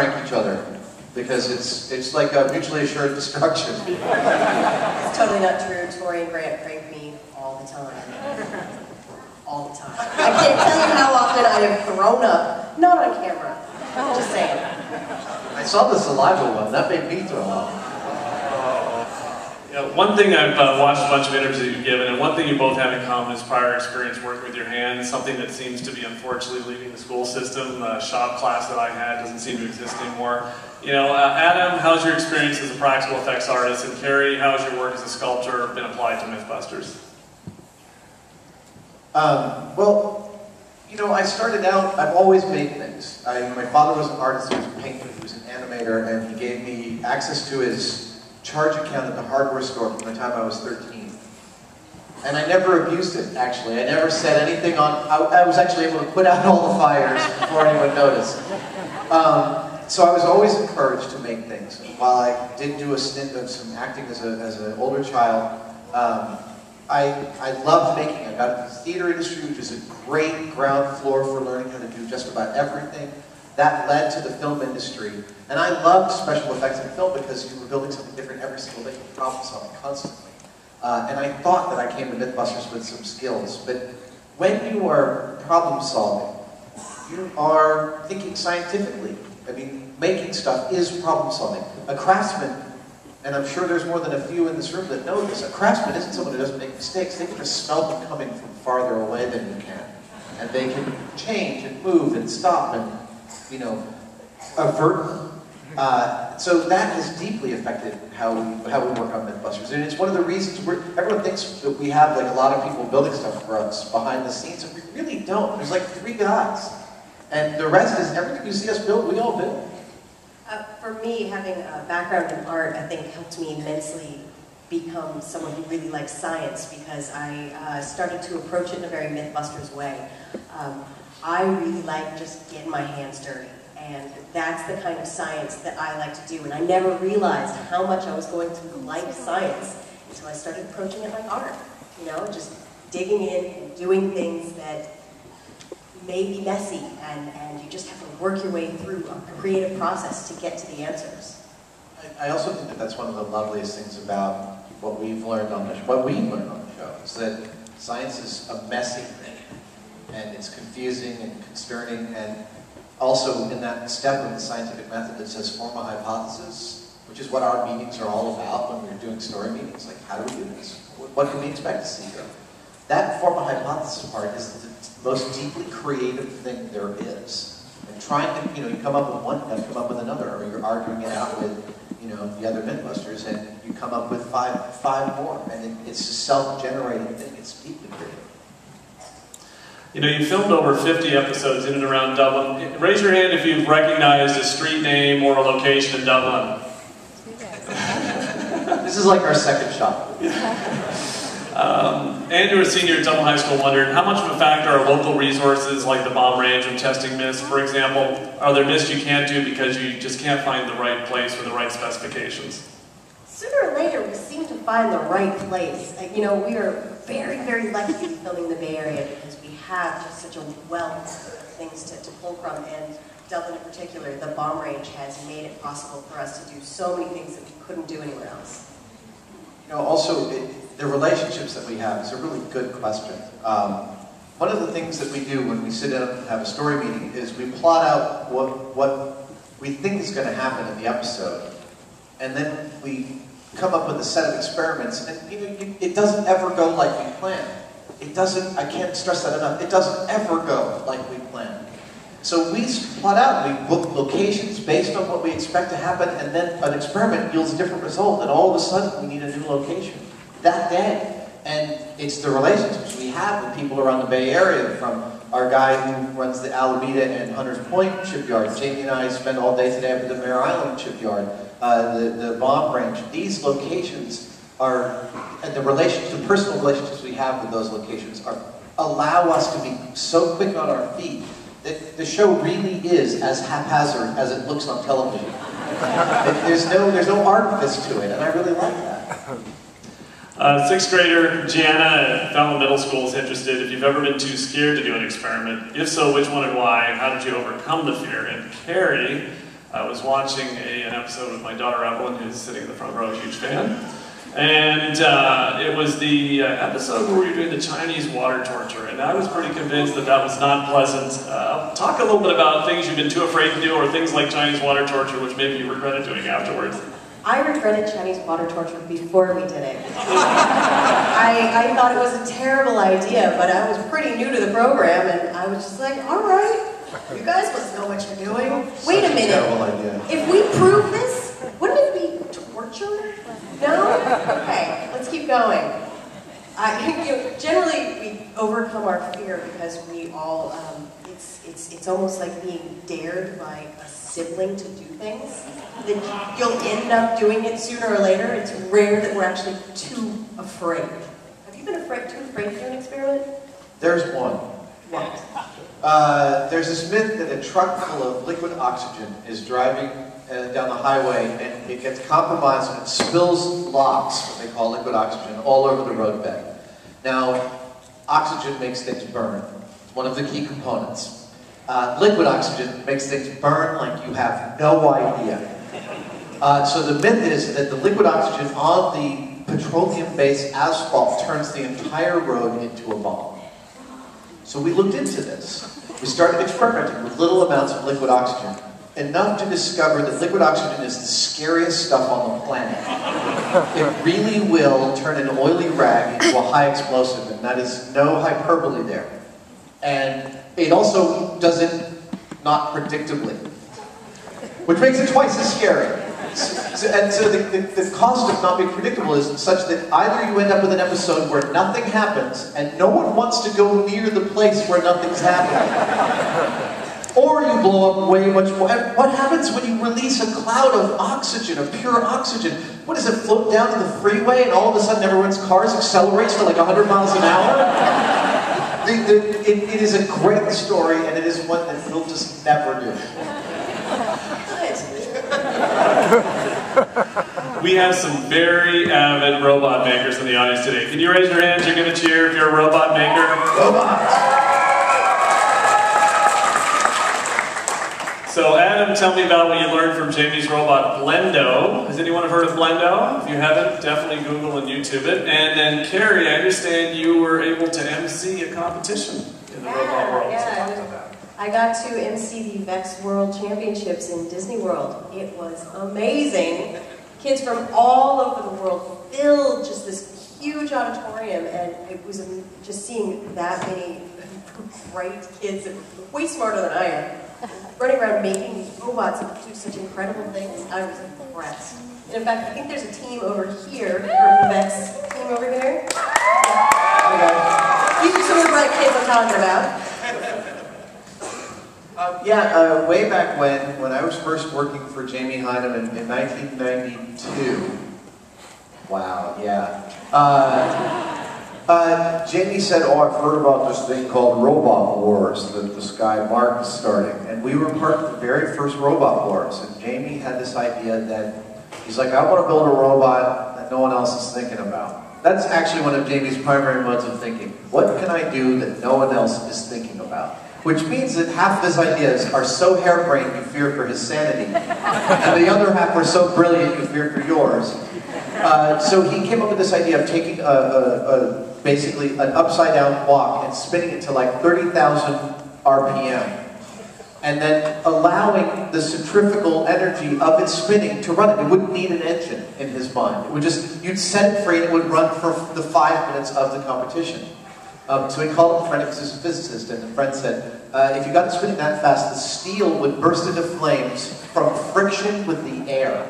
prank each other because it's like a mutually assured destruction. It's totally not true. Tori and Grant prank me all the time. All the time. I can't tell you how often I have thrown up, not on camera. Just saying. I saw the saliva one. That made me throw up. Yeah, one thing I've watched a bunch of interviews that you've given, and one thing you both have in common is prior experience working with your hands, something that seems to be unfortunately leaving the school system. The shop class that I had doesn't seem to exist anymore. You know, Adam, how's your experience as a practical effects artist? And Carrie, how's your work as a sculptor been applied to Mythbusters? Well, you know, I started out, I've always made things. My father was an artist, he was a painter, he was an animator, and he gave me access to his charge account at the hardware store from the time I was 13. And I never abused it, actually. I never said anything on, I was actually able to put out all the fires before anyone noticed. So I was always encouraged to make things. And while I did do a stint of some acting as an older child, I loved making. I got into the theater industry, which is a great ground floor for learning how to do just about everything. That led to the film industry. And I loved special effects in film because you were building something different every single day, problem solving constantly. And I thought that I came to Mythbusters with some skills. But when you are problem solving, you are thinking scientifically. I mean, making stuff is problem solving. A craftsman, and I'm sure there's more than a few in this room that know this, a craftsman isn't someone who doesn't make mistakes. They can just smell them coming from farther away than you can. And they can change and move and stop and, you know, avert them. So that has deeply affected how we work on Mythbusters. And it's one of the reasons everyone thinks that we have like a lot of people building stuff for us behind the scenes, and we really don't. There's like 3 guys. And the rest is everything you see us build, we all build. For me, having a background in art, I think helped me immensely become someone who really likes science, because I started to approach it in a very Mythbusters way. I really like just getting my hands dirty, and that's the kind of science that I like to do, and I never realized how much I was going to like science until I started approaching it like art, you know, just digging in and doing things that may be messy, and you just have to work your way through a creative process to get to the answers. I also think that that's one of the loveliest things about what we've learned on the show, is that science is a messy thing, and it's confusing and concerning, and also in that step of the scientific method that says form a hypothesis, which is what our meetings are all about when we're doing story meetings, like how do we do this? What can we expect to see here? That form a hypothesis part is the most deeply creative thing there is. And trying to, you know, you come up with one, you have to come up with another, or you're arguing it out with, you know, the other Mythbusters, and you come up with five more, and it's a self-generating thing. It's deeply creative. You know, you filmed over 50 episodes in and around Dublin. Raise your hand if you've recognized a street name or a location in Dublin. This is like our second shot. Andrew, a senior at Dublin High School, wondered how much of a factor are local resources like the bomb range when testing myths? For example, are there myths you can't do because you just can't find the right place with the right specifications? Sooner or later, we seem to find the right place. You know, we are very, very lucky to be filming in the Bay Area because we have just such a wealth of things to pull from, and Dublin in particular, the bomb range has made it possible for us to do so many things that we couldn't do anywhere else. You know, also, the relationships that we have is a really good question. One of the things that we do when we sit down and have a story meeting is we plot out what we think is going to happen in the episode, and then we come up with a set of experiments, and you know, it doesn't ever go like we planned. It doesn't, I can't stress that enough, it doesn't ever go like we planned. So we plot out, we book locations based on what we expect to happen, and then an experiment yields a different result, and all of a sudden we need a new location that day. And it's the relationships we have with people around the Bay Area, from our guy who runs the Alameda and Hunters Point shipyard. Jamie and I spend all day today at the Mare Island shipyard, the bomb range. These locations are, and the personal relationships we have with those locations allow us to be so quick on our feet that the show really is as haphazard as it looks on television. There's no artifice to it, and I really like that. 6th grader Gianna at Fountain Middle School is interested if you've ever been too scared to do an experiment. If so, which one and why? How did you overcome the fear? And Carrie, I was watching an episode with my daughter Evelyn, who's sitting in the front row, a huge fan. And it was the episode where we were doing the Chinese water torture, and I was pretty convinced that that was not pleasant. Talk a little bit about things you've been too afraid to do, or things like Chinese water torture, which maybe you regretted doing afterwards. I regretted Chinese water torture before we did it. I thought it was a terrible idea, but I was pretty new to the program, and I was just like, all right, you guys must know what you're doing. Wait a minute. Terrible idea. If we prove this, wouldn't it be torture? No? Okay, let's keep going. Generally, we overcome our fear because we all, it's almost like being dared by a sibling to do things. Then you'll end up doing it sooner or later. It's rare that we're actually too afraid. Have you been too afraid to do an experiment? There's one. What? There's this myth that a truck full of liquid oxygen is driving down the highway, and it gets compromised and it spills LOX, what they call liquid oxygen, all over the roadbed. Now, oxygen makes things burn. It's one of the key components. Liquid oxygen makes things burn like you have no idea. So the myth is that the liquid oxygen on the petroleum-based asphalt turns the entire road into a bomb. So we looked into this. We started experimenting with little amounts of liquid oxygen, enough to discover that liquid oxygen is the scariest stuff on the planet. It really will turn an oily rag into a high explosive, and that is no hyperbole there. And it also does it not predictably, which makes it twice as scary. So the cost of not being predictable is such that either you end up with an episode where nothing happens and no one wants to go near the place where nothing's happening, or you blow up way much more. And what happens when you release a cloud of oxygen, of pure oxygen? What does it float down to the freeway and all of a sudden everyone's cars accelerates to like 100 miles an hour? It is a great story, and it is one that we'll just never do. We have some very avid robot makers in the audience today. Can you raise your hands or give a cheer if you're a robot maker? Robots! So Adam, tell me about what you learned from Jamie's robot, Blendo. Has anyone heard of Blendo? If you haven't, definitely Google and YouTube it. And then Carrie, I understand you were able to MC a competition in the robot world. Yeah. So talk about that. I got to MC the VEX World Championships in Disney World. It was amazing. Kids from all over the world filled just this huge auditorium, and it was just seeing that many bright kids, way smarter than I am, running around making these robots and do such incredible things. I was impressed. And in fact, I think there's a team over here, the VEX team over here. These are some of the bright kids I'm talking about. Way back when I was first working for Jamie Hynem in 1992. Wow, yeah. Jamie said, oh, I've heard about this thing called Robot Wars that this guy Mark is starting. And we were part of the very first Robot Wars. And Jamie had this idea that, he's like, I want to build a robot that no one else is thinking about. That's actually one of Jamie's primary modes of thinking. What can I do that no one else is thinking about? Which means that half of his ideas are so harebrained you fear for his sanity, and the other half are so brilliant you fear for yours. So he came up with this idea of taking basically an upside-down block and spinning it to like 30,000 RPM, and then allowing the centrifugal energy of its spinning to run it. It wouldn't need an engine in his mind. It would just, you'd set it free and it would run for the 5 minutes of the competition. So he called up a friend who was a physicist, and the friend said, if you got it spinning that fast, the steel would burst into flames from friction with the air.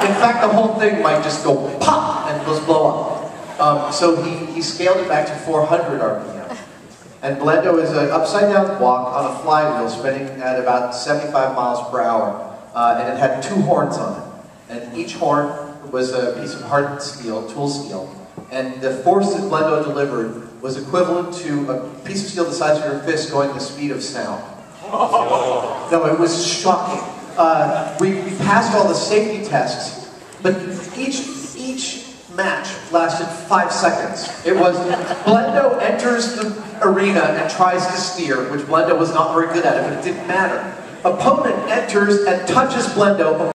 In fact, the whole thing might just go pop and just blow up. So he scaled it back to 400 RPM. And Blendo is an upside-down block on a flywheel spinning at about 75 miles per hour. And it had 2 horns on it. And each horn was a piece of hardened steel, tool steel. And the force that Blendo delivered was equivalent to a piece of steel the size of your fist going the speed of sound. No, it was shocking. We passed all the safety tests, but each match lasted 5 seconds. It was Blendo enters the arena and tries to steer, which Blendo was not very good at it, but it didn't matter. Opponent enters and touches Blendo.